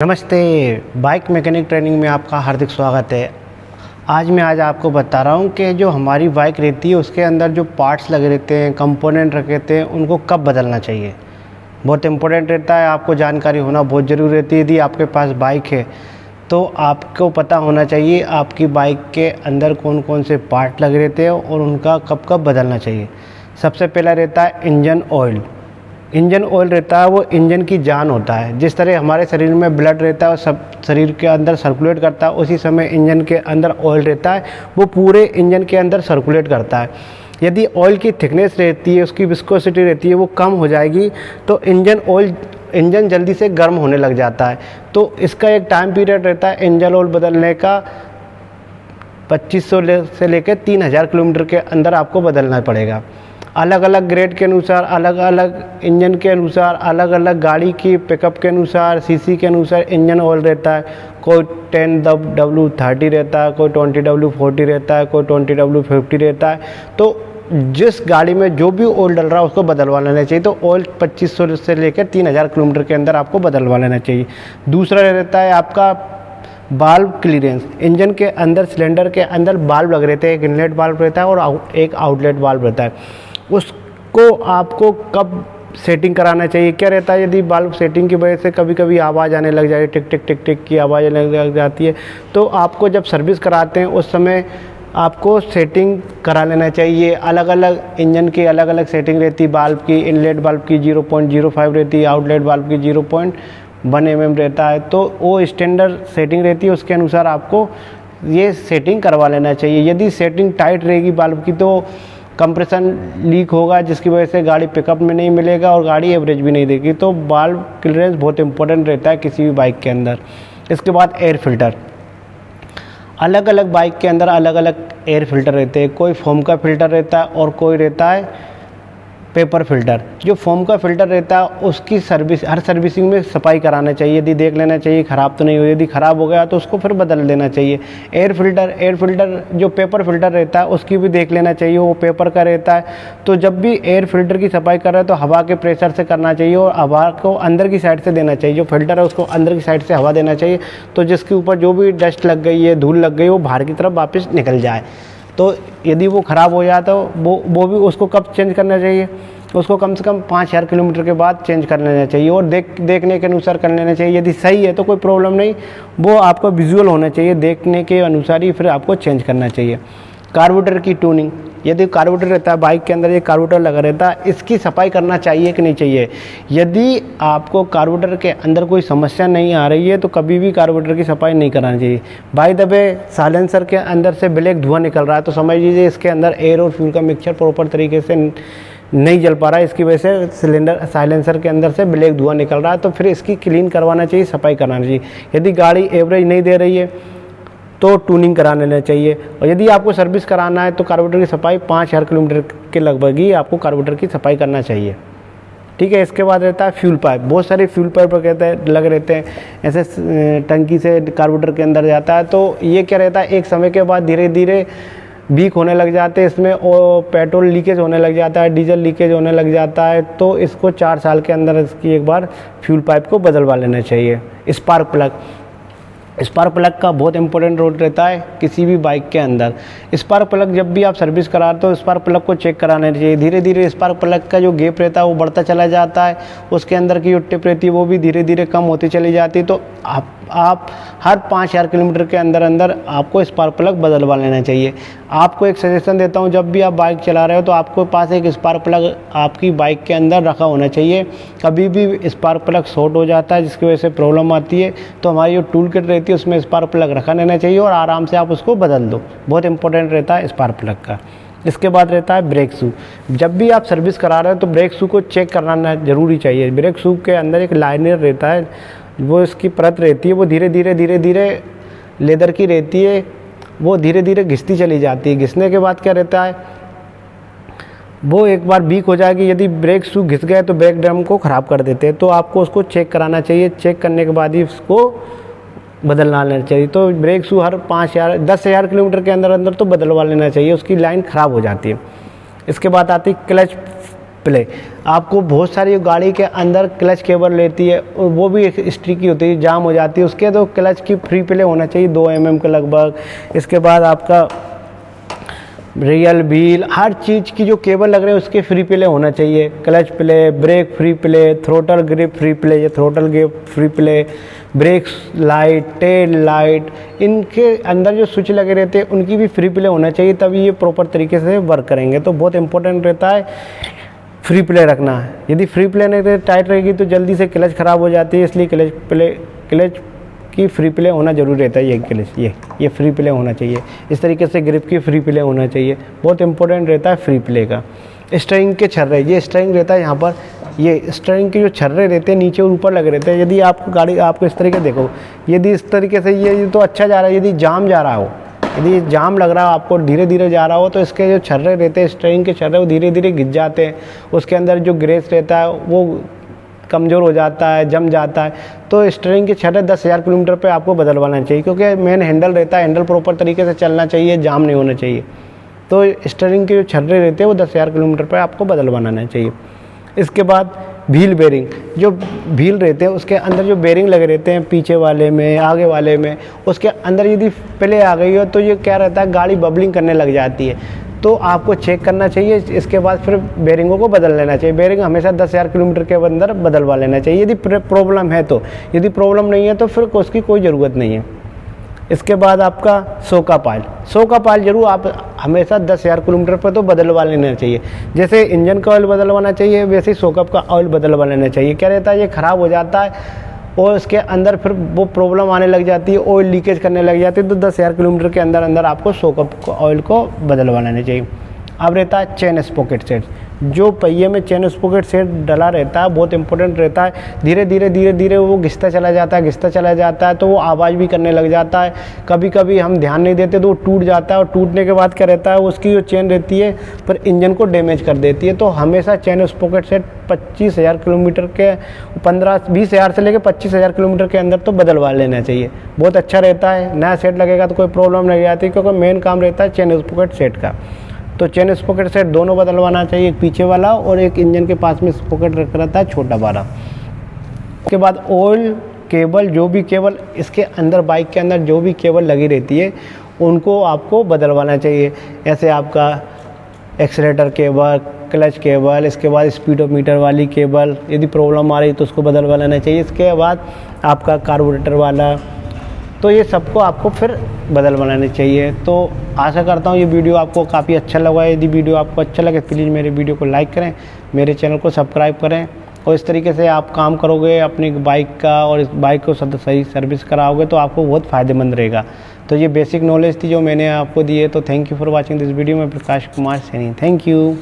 नमस्ते। Bike mechanic training में आपका हार्दिक स्वागत है। आज आपको बता रहा हूँ कि जो हमारी बाइक रहती है उसके अंदर जो पार्ट्स लगे रहते हैं, कंपोनेंट रखे रहते हैं, उनको कब बदलना चाहिए। बहुत इम्पोर्टेंट रहता है, आपको जानकारी होना बहुत ज़रूरी रहती है। यदि आपके पास बाइक है तो आपको पता होना चाहिए आपकी बाइक के अंदर कौन कौन से पार्ट लगे रहते हैं और उनका कब कब बदलना चाहिए। सबसे पहला रहता है इंजन ऑयल। इंजन ऑयल रहता है वो इंजन की जान होता है। जिस तरह हमारे शरीर में ब्लड रहता है और सब शरीर के अंदर सर्कुलेट करता है, उसी समय इंजन के अंदर ऑयल रहता है, वो पूरे इंजन के अंदर सर्कुलेट करता है। यदि ऑयल की थिकनेस रहती है, उसकी विस्कोसिटी रहती है, वो कम हो जाएगी तो इंजन जल्दी से गर्म होने लग जाता है। तो इसका एक टाइम पीरियड रहता है इंजन ऑयल बदलने का। 2500 से लेकर 3000 किलोमीटर के अंदर आपको बदलना पड़ेगा। अलग अलग ग्रेड के अनुसार, अलग अलग इंजन के अनुसार, अलग अलग गाड़ी की पिकअप के अनुसार, सीसी के अनुसार इंजन ऑयल रहता है। कोई 10W30 रहता है, कोई 20W40 रहता है, कोई 20W50 रहता है। तो जिस गाड़ी में जो भी ऑयल डल रहा है उसको बदलवा लेना चाहिए। तो ऑयल 2500 से लेकर 3000 किलोमीटर के अंदर आपको बदलवा लेना चाहिए। दूसरा रहता है आपका बाल्व क्लीयरेंस। इंजन के अंदर, सिलेंडर के अंदर बाल्व लग रहते हैं। एक इनलेट बाल्व रहता है और एक आउटलेट बाल्व रहता है। उसको आपको कब सेटिंग कराना चाहिए, क्या रहता है, यदि बाल्ब सेटिंग की वजह से कभी कभी आवाज़ आने लग जाए, टिक टिक टिक टिक की आवाज़ आने लग जाती है, तो आपको जब सर्विस कराते हैं उस समय आपको सेटिंग करा लेना चाहिए। अलग अलग इंजन की अलग अलग सेटिंग रहती है। बाल्ब की, इनलेट बाल्ब की 0.05 रहती है, आउटलेट बाल्ब की 0.1 mm रहता है। तो वो स्टैंडर्ड सेटिंग रहती है, उसके अनुसार आपको ये सेटिंग करवा लेना चाहिए। यदि सेटिंग टाइट रहेगी बाल्ब की तो कंप्रेशन लीक होगा, जिसकी वजह से गाड़ी पिकअप में नहीं मिलेगा और गाड़ी एवरेज भी नहीं देगी। तो बाल्ब क्लीयरेंस बहुत इंपॉर्टेंट रहता है किसी भी बाइक के अंदर। इसके बाद एयर फिल्टर। अलग अलग बाइक के अंदर अलग अलग एयर फिल्टर रहते हैं। कोई फोम का फिल्टर रहता है और कोई रहता है पेपर फिल्टर। जो फोम का फिल्टर रहता है उसकी हर सर्विसिंग में सफाई कराना चाहिए। यदि देख लेना चाहिए ख़राब तो नहीं हो, यदि ख़राब हो गया तो उसको फिर बदल देना चाहिए। एयर फिल्टर जो पेपर फिल्टर रहता है उसकी भी देख लेना चाहिए, वो पेपर का रहता है। तो जब भी एयर फिल्टर की सफाई कर रहे हैं तो हवा के प्रेशर से करना चाहिए और हवा को अंदर की साइड से देना चाहिए। जो फिल्टर है उसको अंदर की साइड से हवा देना चाहिए, तो जिसके ऊपर जो भी डस्ट लग गई है, धूल लग गई, वो बाहर की तरफ वापस निकल जाए। तो यदि वो ख़राब हो जाए तो वो भी उसको कब चेंज करना चाहिए, उसको कम से कम 5000 किलोमीटर के बाद चेंज कर लेना चाहिए और देखने के अनुसार कर लेना चाहिए। यदि सही है तो कोई प्रॉब्लम नहीं, वो आपको विजुअल होना चाहिए, देखने के अनुसार ही फिर आपको चेंज करना चाहिए। कार्बोरेटर की ट्यूनिंग। यदि कार्बोरेटर रहता है बाइक के अंदर, ये कार्बोरेटर लगा रहता है, इसकी सफाई करना चाहिए कि नहीं चाहिए। यदि आपको कार्बोरेटर के अंदर कोई समस्या नहीं आ रही है तो कभी भी कार्बोरेटर की सफाई नहीं करानी चाहिए। बाय द वे साइलेंसर के अंदर से ब्लैक धुआं निकल रहा है तो समझ लीजिए इसके अंदर एयर और फ्यूल का मिक्सचर प्रॉपर तरीके से नहीं जल पा रहा है। इसकी वजह से साइलेंसर के अंदर से ब्लैक धुआं निकल रहा है, तो फिर इसकी क्लीन करवाना चाहिए, सफाई कराना चाहिए। यदि गाड़ी एवरेज नहीं दे रही है तो ट्यूनिंग करा लेना चाहिए। और यदि आपको सर्विस कराना है तो कार्बोरेटर की सफाई 5000 किलोमीटर के लगभग ही आपको कार्बोरेटर की सफाई करना चाहिए। ठीक है। इसके बाद रहता है फ्यूल पाइप। बहुत सारे फ्यूल पाइप लग रहते हैं, ऐसे टंकी से कार्बोरेटर के अंदर जाता है। तो ये क्या रहता है, एक समय के बाद धीरे धीरे लीक होने लग जाते हैं इसमें, और पेट्रोल लीकेज होने लग जाता है, डीजल लीकेज होने लग जाता है। तो इसको 4 साल के अंदर इसकी एक बार फ्यूल पाइप को बदलवा लेना चाहिए। स्पार्क प्लग का बहुत इंपॉर्टेंट रोल रहता है किसी भी बाइक के अंदर। स्पार्क प्लग जब भी आप सर्विस कराते हो स्पार्क प्लग को चेक कराना चाहिए। धीरे धीरे स्पार्क प्लग का जो गैप रहता है वो बढ़ता चला जाता है, उसके अंदर की जो टिप रहती है वो भी धीरे धीरे कम होती चली जाती है। तो आप हर 5000 किलोमीटर के अंदर अंदर आपको स्पार्क प्लग बदलवा लेना चाहिए। आपको एक सजेशन देता हूँ, जब भी आप बाइक चला रहे हो तो आपके पास एक स्पार्क प्लग आपकी बाइक के अंदर रखा होना चाहिए। कभी भी स्पार्क प्लग शॉर्ट हो जाता है जिसकी वजह से प्रॉब्लम आती है, तो हमारी जो टूल किट रहती है उसमें स्पार्क प्लग रखा रहना चाहिए और आराम से आप उसको बदल दो। बहुत इंपॉर्टेंट रहता है स्पार्क प्लग का। इसके बाद रहता है ब्रेक शू। जब भी आप सर्विस करा रहे हो तो ब्रेक शू को चेक कराना जरूरी चाहिए। ब्रेक शू के अंदर एक लाइनर रहता है, वो इसकी परत रहती है, वो धीरे धीरे लेदर की रहती है, वो धीरे धीरे घिसती चली जाती है। घिसने के बाद क्या रहता है, वो एक बार वीक हो जाएगी। यदि ब्रेक शू घिस गए तो ब्रेक ड्रम को ख़राब कर देते हैं, तो आपको उसको चेक कराना चाहिए। चेक करने के बाद ही उसको बदलवा लेना चाहिए। तो ब्रेक शू हर 10,000 किलोमीटर के अंदर अंदर तो बदलवा लेना चाहिए, उसकी लाइन ख़राब हो जाती है। इसके बाद आती है प्ले। आपको बहुत सारी गाड़ी के अंदर क्लच केबल रहती है, वो भी एक स्टिकी होती है, जाम हो जाती है, उसके तो क्लच की फ्री प्ले होना चाहिए 2 mm के लगभग। इसके बाद आपका रियल व्हील, हर चीज़ की जो केबल लग रही है उसके फ्री प्ले होना चाहिए। Clutch play, brake free play, throttle grip free play, ये throttle grip free play, brakes light, tail light, इनके अंदर जो स्विच लगे रहते हैं उनकी भी फ्री प्ले होना चाहिए, तभी ये प्रॉपर तरीके से वर्क करेंगे। तो बहुत इंपॉर्टेंट रहता है फ्री प्ले रखना है। यदि फ्री प्ले नहीं टाइट रहेगी तो जल्दी से क्लच ख़राब हो जाती है, इसलिए क्लच की फ्री प्ले होना जरूरी रहता है। ये क्लच ये फ्री प्ले होना चाहिए। इस तरीके से ग्रिप की फ्री प्ले होना चाहिए, बहुत इंपॉर्टेंट रहता है फ्री प्ले का। स्टीयरिंग के छर्रे, ये स्टीयरिंग रहता है यहाँ पर, ये स्टीयरिंग के जो छर्रे रहते हैं नीचे और ऊपर लगे रहते हैं। यदि आप गाड़ी आपको इस तरीके देखो, यदि इस तरीके से ये तो अच्छा जा रहा है, यदि जाम जा रहा हो, यदि जाम लग रहा है आपको, धीरे धीरे जा रहा हो, तो इसके जो छर्रे रहते हैं स्टीयरिंग के छर्रे वो धीरे धीरे घिस जाते हैं, उसके अंदर जो ग्रेस रहता है वो कमज़ोर हो जाता है, जम जाता है। तो स्टीयरिंग के छर्रे 10,000 किलोमीटर पे आपको बदलवाना चाहिए, क्योंकि मेन हैंडल रहता है, हैंडल प्रॉपर तरीके से चलना चाहिए, जाम नहीं होना चाहिए। तो स्टीयरिंग के जो छर्रे रहते हैं वो 10,000 किलोमीटर पे आपको बदलवाना चाहिए। इसके बाद व्हील बेरिंग, जो व्हील रहते हैं उसके अंदर जो बेरिंग लगे रहते हैं पीछे वाले में, आगे वाले में, उसके अंदर यदि पहले आ गई हो तो ये क्या रहता है, गाड़ी बबलिंग करने लग जाती है, तो आपको चेक करना चाहिए। इसके बाद फिर बेरिंगों को बदल लेना चाहिए। बेरिंग हमेशा 10,000 किलोमीटर के अंदर बदलवा लेना चाहिए यदि प्रॉब्लम है तो। यदि प्रॉब्लम नहीं है तो फिर उसकी कोई ज़रूरत नहीं है। इसके बाद आपका शॉक पाइल जरूर आप हमेशा 10,000 किलोमीटर पर तो बदलवा लेना चाहिए। जैसे इंजन का ऑयल बदलवाना चाहिए, वैसे ही शॉकअप का ऑयल बदलवा लेना चाहिए। क्या रहता है, ये ख़राब हो जाता है और उसके अंदर फिर वो प्रॉब्लम आने लग जाती है, ऑयल लीकेज करने लग जाती है। तो 10,000 किलोमीटर के अंदर अंदर आपको शॉकअप ऑयल को बदलवा लेना चाहिए। अब रहता है चेन स्पॉकेट सेट, जो पहिए में चेन स्पॉकेट सेट डला रहता है बहुत इंपॉर्टेंट रहता है। धीरे धीरे वो घिसता चला जाता है तो वो आवाज़ भी करने लग जाता है। कभी कभी हम ध्यान नहीं देते तो वो टूट जाता है, और टूटने के बाद क्या रहता है, उसकी जो चेन रहती है पर इंजन को डैमेज कर देती है। तो हमेशा चेन स्पॉकेट सेट 25,000 किलोमीटर के 20,000 से लेकर 25,000 किलोमीटर के अंदर तो बदलवा लेना चाहिए, बहुत अच्छा रहता है। नया सेट लगेगा तो कोई प्रॉब्लम नहीं आती, क्योंकि मेन काम रहता है चेन स्पॉकेट सेट का। तो चेन स्पॉकेट सेट दोनों बदलवाना चाहिए, एक पीछे वाला और एक इंजन के पास में स्पॉकेट रख रहता है छोटा वाला। उसके बाद ऑयल केबल, जो भी केबल इसके अंदर बाइक के अंदर जो भी केबल लगी रहती है उनको आपको बदलवाना चाहिए। ऐसे आपका एक्सीलेटर केबल, क्लच केबल, इसके बाद स्पीडोमीटर वाली केबल, यदि प्रॉब्लम आ रही तो उसको बदलवा लेना चाहिए। इसके बाद आपका कार्बोरेटर वाला, तो ये सबको आपको फिर बदलवाना चाहिए। तो आशा करता हूँ ये वीडियो आपको काफ़ी अच्छा लगा है। यदि वीडियो आपको अच्छा लगे प्लीज़ मेरे वीडियो को लाइक करें, मेरे चैनल को सब्सक्राइब करें, और इस तरीके से आप काम करोगे अपनी बाइक का और इस बाइक को सही सर्विस कराओगे तो आपको बहुत फ़ायदेमंद रहेगा। तो ये बेसिक नॉलेज थी जो मैंने आपको दी है। तो thank you for watching this video. मैं प्रकाश कुमार सैनी, थैंक यू।